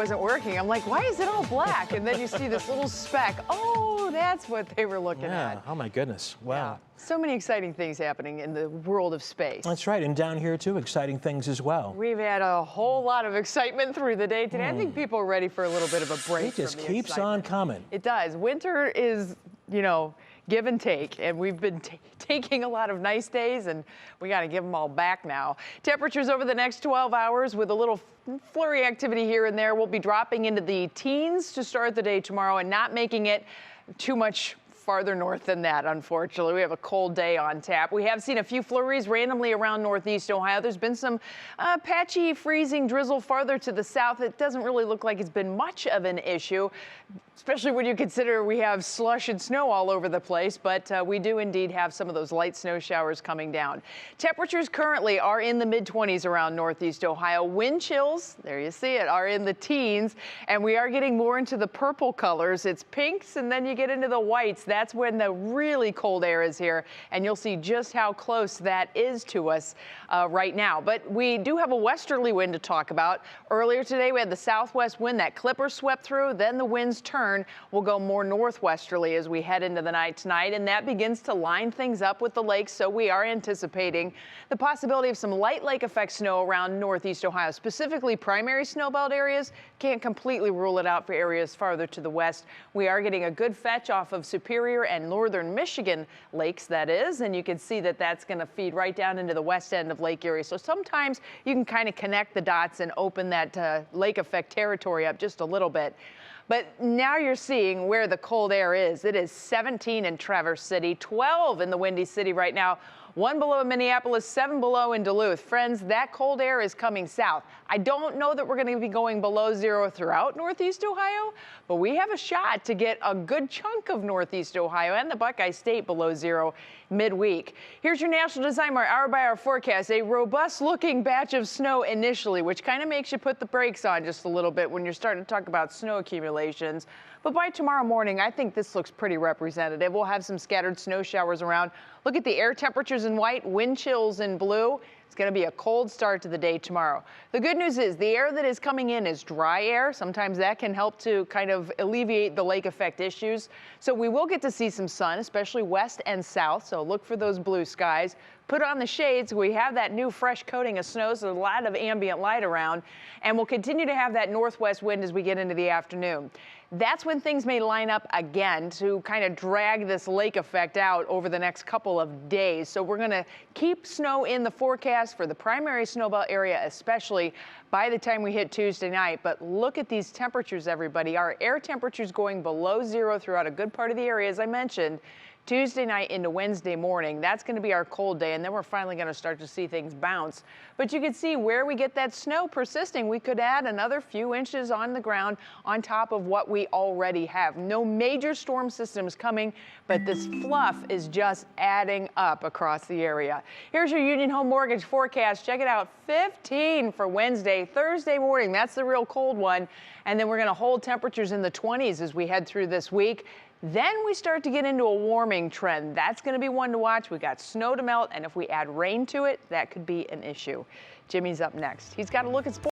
wasn't working. I'm like, why is it all black? And then you see this little speck. Oh, that's what they were looking at. Oh my goodness. Wow. Yeah. So many exciting things happening in the world of space. That's right. And down here too, exciting things as well. We've had a whole lot of excitement through the day today. I think people are ready for a little bit of a break. It just from the keeps excitement. on coming. It does. Winter is, you know, give and take, and we've been taking a lot of nice days, and we got to give them all back now. Temperatures over the next 12 hours with a little flurry activity here and there. We'll be dropping into the teens to start the day tomorrow and not making it too much farther north than that, unfortunately. We have a cold day on tap. We have seen a few flurries randomly around northeast Ohio. There's been some patchy freezing drizzle farther to the south. It doesn't really look like it's been much of an issue, especially when you consider we have slush and snow all over the place, but we do indeed have some of those light snow showers coming down. Temperatures currently are in the mid-20s around northeast Ohio. Wind chills, there you see it, are in the teens, and we are getting more into the purple colors. It's pinks, and then you get into the whites. That's when the really cold air is here, and you'll see just how close that is to us right now. But we do have a westerly wind to talk about. Earlier today, we had the southwest wind. That clipper swept through, then the winds turned. We'll go more northwesterly as we head into the night tonight, and that begins to line things up with the lakes, so we are anticipating the possibility of some light lake effect snow around northeast Ohio, specifically primary snowbelt areas. Can't completely rule it out for areas farther to the west. We are getting a good fetch off of Superior and northern Michigan lakes, that is, and you can see that that's going to feed right down into the west end of Lake Erie. So sometimes you can kind of connect the dots and open that lake effect territory up just a little bit. But now you're seeing where the cold air is. It is 17 in Traverse City, 12 in the Windy City right now, 1 below in Minneapolis, 7 below in Duluth. Friends, that cold air is coming south. I don't know that we're going to be going below zero throughout northeast Ohio, but we have a shot to get a good chunk of northeast Ohio and the Buckeye State below zero midweek. Here's your National Design Mart hour-by-hour forecast. A robust-looking batch of snow initially, which kind of makes you put the brakes on just a little bit when you're starting to talk about snow accumulations. But by tomorrow morning, I think this looks pretty representative. We'll have some scattered snow showers around. Look at the air temperatures in white, wind chills in blue. It's going to be a cold start to the day tomorrow. The good news is the air that is coming in is dry air. Sometimes that can help to kind of alleviate the lake effect issues. So we will get to see some sun, especially west and south. So look for those blue skies. Put on the shades. We have that new fresh coating of snow, so a lot of ambient light around. And we'll continue to have that northwest wind as we get into the afternoon. That's when things may line up again to kind of drag this lake effect out over the next couple of days. So we're going to keep snow in the forecast for the primary snowbelt area, especially by the time we hit Tuesday night. But look at these temperatures, everybody. Our air temperatures going below zero throughout a good part of the area, as I mentioned. Tuesday night into Wednesday morning, that's going to be our cold day, and then we're finally going to start to see things bounce. But you can see where we get that snow persisting, we could add another few inches on the ground on top of what we already have. No major storm systems coming, but this fluff is just adding up across the area. Here's your Union Home Mortgage forecast. Check it out, 15 for Wednesday. Thursday morning, that's the real cold one. And then we're going to hold temperatures in the 20s as we head through this week. Then we start to get into a warming trend. That's going to be one to watch. We got snow to melt, and if we add rain to it, that could be an issue. Jimmy's up next. He's got a look at sports.